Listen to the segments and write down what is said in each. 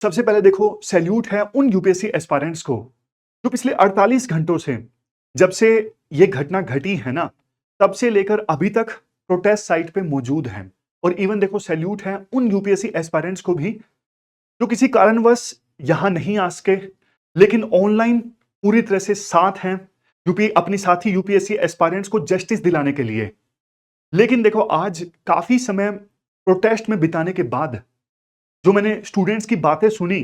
सबसे पहले देखो सैल्यूट है उन यूपीएससी एस्पायरेंट्स को जो पिछले 48 घंटों से, जब से ये घटना घटी है ना, तब से लेकर अभी तक प्रोटेस्ट साइट पे मौजूद हैं। और इवन देखो सैल्यूट है उन यूपीएससी एस्पायरेंट्स को भी जो किसी कारणवश यहां नहीं आ सके, लेकिन ऑनलाइन पूरी तरह से साथ हैं यूपी अपनी साथी यूपीएससी एस्पायरेंट्स को जस्टिस दिलाने के लिए। लेकिन देखो आज काफी समय प्रोटेस्ट में बिताने के बाद जो मैंने स्टूडेंट्स की बातें सुनी,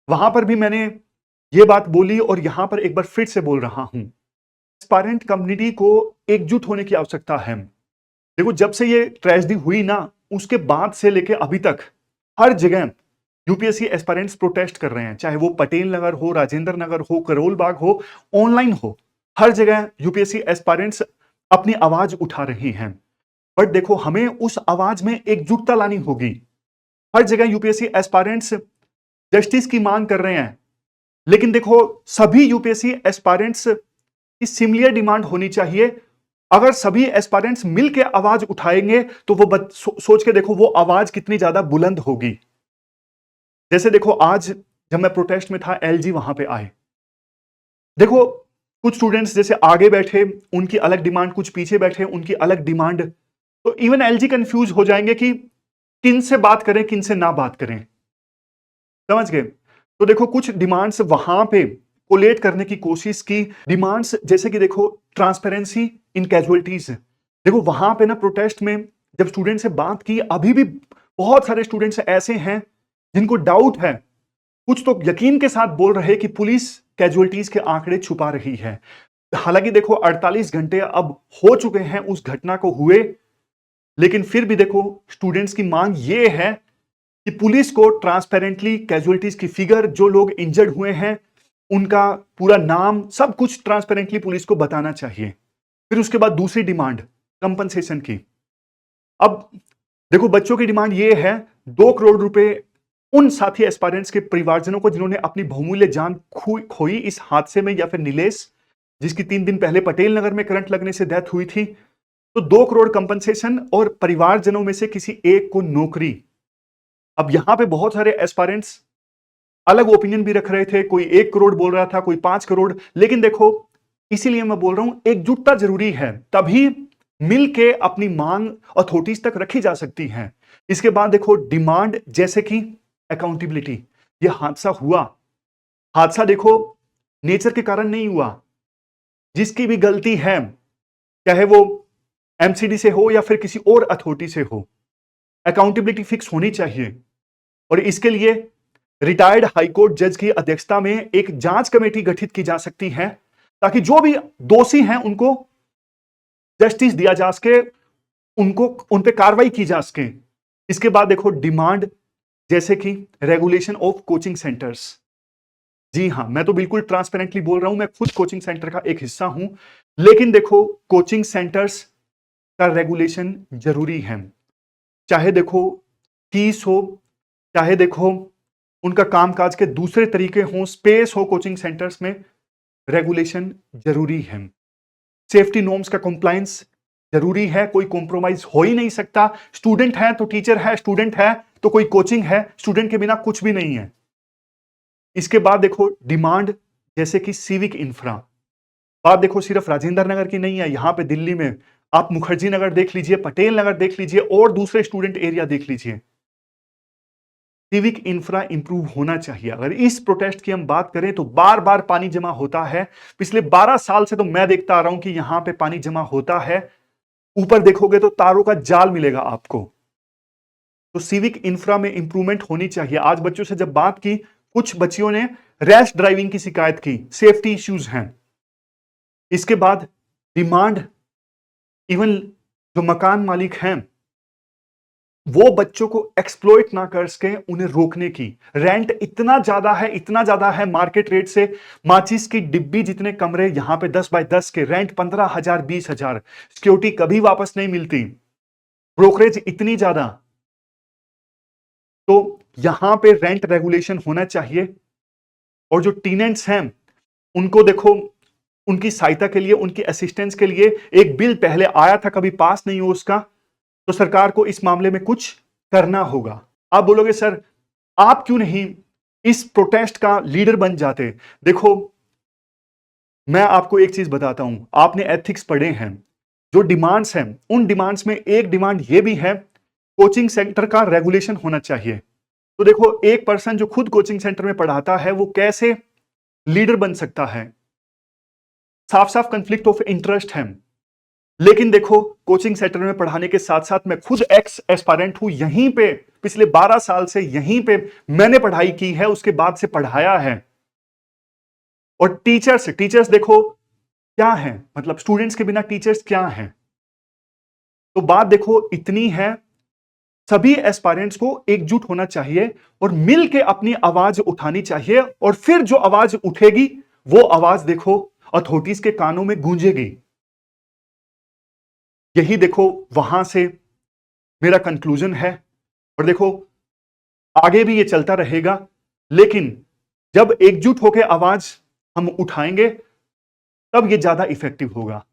वहां पर भी मैंने ये बात बोली और यहां पर एक बार फिर से बोल रहा हूं, एस्पायरेंट कम्युनिटी को एकजुट होने की आवश्यकता है। देखो जब से ये ट्रेजेडी हुई ना, उसके बाद से लेके अभी तक हर जगह यूपीएससी एस्पायरेंट्स प्रोटेस्ट कर रहे हैं, चाहे वो पटेल नगर हो, राजेंद्र नगर हो, करोल बाग हो, ऑनलाइन हो, हर जगह यूपीएससी एस्पायरेंट्स अपनी आवाज उठा रही हैं। बट देखो हमें उस आवाज में एकजुटता लानी होगी। हर जगह यूपीएससी एस्पायरेंट्स जस्टिस की मांग कर रहे हैं, लेकिन देखो सभी यूपीएससी एस्पायरेंट्स की सिमिलर डिमांड होनी चाहिए। अगर सभी एस्पायरेंट्स मिलकर आवाज उठाएंगे तो वो सोच के देखो वो आवाज कितनी ज्यादा बुलंद होगी। जैसे देखो आज जब मैं प्रोटेस्ट में था, एलजी वहां पे आए। देखो कुछ स्टूडेंट्स जैसे आगे बैठे उनकी अलग डिमांड, कुछ पीछे बैठे उनकी अलग डिमांड, तो इवन एलजी कंफ्यूज हो जाएंगे कि किन से बात करें किन से ना बात करें। समझ गए? तो देखो कुछ डिमांड्स वहां पे कोलेट करने की कोशिश की, डिमांड्स जैसे कि देखो ट्रांसपेरेंसी इन कैजुअलिटीज। देखो वहां पे ना प्रोटेस्ट में जब स्टूडेंट से बात की, अभी भी बहुत सारे स्टूडेंट्स ऐसे हैं जिनको डाउट है, कुछ तो यकीन के साथ बोल रहे कि पुलिस कैजुअलिटीज के आंकड़े छुपा रही है। हालांकि देखो 48 घंटे अब हो चुके हैं उस घटना को हुए, लेकिन फिर भी देखो स्टूडेंट्स की मांग ये है कि पुलिस को ट्रांसपेरेंटली कैजुअलिटीज की फिगर, जो लोग इंजर्ड हुए हैं उनका पूरा नाम, सब कुछ ट्रांसपेरेंटली पुलिस को बताना चाहिए। फिर उसके बाद दूसरी डिमांड कंपनसेशन की। अब देखो बच्चों की डिमांड ये है 2 करोड़ रुपए उन साथी एस्पायरेंट्स के परिवारजनों को जिन्होंने अपनी बहुमूल्य जान खोई इस हादसे में, या फिर नीलेश जिसकी 3 दिन पहले पटेल नगर में करंट लगने से डेथ हुई थी। तो 2 करोड़ कंपनसेशन और परिवारजनों में से किसी एक को नौकरी। अब यहां पे बहुत सारे एस्पायरेंट्स अलग ओपिनियन भी रख रहे थे, कोई 1 करोड़ बोल रहा था, कोई 5 करोड़। लेकिन देखो इसीलिए मैं बोल रहा हूं एकजुटता जरूरी है, तभी मिलके अपनी मांग अथॉरिटीज तक रखी जा सकती है। इसके बाद देखो डिमांड जैसे कि अकाउंटेबिलिटी। ये हादसा हुआ, हादसा देखो नेचर के कारण नहीं हुआ, जिसकी भी गलती है, चाहे वो एमसीडी से हो या फिर किसी और अथॉरिटी से हो, अकाउंटेबिलिटी फिक्स होनी चाहिए। और इसके लिए रिटायर्ड हाईकोर्ट जज की अध्यक्षता में एक जांच कमेटी गठित की जा सकती है, ताकि जो भी दोषी हैं उनको जस्टिस दिया जा सके, उनको उन पे कार्रवाई की जा सके। इसके बाद देखो डिमांड जैसे कि रेगुलेशन ऑफ कोचिंग सेंटर्स। जी हां, मैं तो बिल्कुल ट्रांसपेरेंटली बोल रहा हूं, मैं खुद कोचिंग सेंटर का एक हिस्सा हूं। लेकिन देखो कोचिंग सेंटर्स का रेगुलेशन जरूरी है, चाहे देखो फीस हो, चाहे देखो उनका कामकाज के दूसरे तरीके हों, स्पेस हो, कोचिंग सेंटर्स में रेगुलेशन जरूरी है। सेफ्टी नॉर्म्स का कंप्लायंस जरूरी है, कोई कॉम्प्रोमाइज हो ही नहीं सकता। स्टूडेंट है तो टीचर है, स्टूडेंट है तो कोई कोचिंग है, स्टूडेंट के बिना कुछ भी नहीं है। इसके बाद देखो डिमांड जैसे कि सिविक इंफ्रा। बात देखो सिर्फ राजेंद्र नगर की नहीं है, यहां पे दिल्ली में आप मुखर्जी नगर देख लीजिए, पटेल नगर देख लीजिए और दूसरे स्टूडेंट एरिया देख लीजिए। सिविक इंफ्रा इंप्रूव होना चाहिए। अगर इस प्रोटेस्ट की हम बात करें तो बार बार पानी जमा होता है, पिछले 12 साल से तो मैं देखता आ रहा हूं कि यहां पे पानी जमा होता है। ऊपर देखोगे तो तारों का जाल मिलेगा आपको। तो सिविक इंफ्रा में इंप्रूवमेंट होनी चाहिए। आज बच्चों से जब बात की, कुछ बच्चियों ने रैश ड्राइविंग की शिकायत की, सेफ्टी इश्यूज हैं। इसके बाद डिमांड इवन जो मकान मालिक हैं वो बच्चों को एक्सप्लॉइट ना कर सके, उन्हें रोकने की। रेंट इतना ज्यादा है, इतना ज्यादा है मार्केट रेट से। माचिस की डिब्बी जितने कमरे, यहां पे 10 बाय 10 के रेंट 15,000 20,000, सिक्योरिटी कभी वापस नहीं मिलती, ब्रोकरेज इतनी ज्यादा। तो यहां पे रेंट रेगुलेशन होना चाहिए। और जो टीनेंट्स हैं उनको देखो, उनकी सहायता के लिए, उनकी असिस्टेंस के लिए एक बिल पहले आया था, कभी पास नहीं हो उसका, तो सरकार को इस मामले में कुछ करना होगा। आप बोलोगे सर आप क्यों नहीं इस प्रोटेस्ट का लीडर बन जाते। देखो, मैं आपको एक चीज बताता हूं, आपने एथिक्स पढ़े हैं, जो डिमांड्स हैं उन डिमांड्स में एक डिमांड ये भी है, कोचिंग सेंटर का रेगुलेशन होना चाहिए। तो देखो, एक पर्सन जो खुद कोचिंग सेंटर में पढ़ाता है वो कैसे लीडर बन सकता है? साफ साफ कॉन्फ्लिक्ट ऑफ इंटरेस्ट है। लेकिन देखो, कोचिंग सेंटर में पढ़ाने के साथ साथ मैं खुद एक्स एस्पायरेंट हूं, यहीं पे पिछले 12 साल से यहीं पे मैंने पढ़ाई की है, उसके बाद से पढ़ाया है। और टीचर्स टीचर्स देखो क्या है, मतलब स्टूडेंट्स के बिना टीचर्स क्या हैं? तो बात देखो इतनी है, सभी एस्पायरेंट्स को एकजुट होना चाहिए और मिल के अपनी आवाज उठानी चाहिए, और फिर जो आवाज उठेगी वो आवाज देखो अथॉरिटीज के कानों में गूंजेगी। यही देखो वहां से मेरा कंक्लूजन है। और देखो, आगे भी ये चलता रहेगा, लेकिन जब एकजुट होकर आवाज हम उठाएंगे तब ये ज्यादा इफेक्टिव होगा।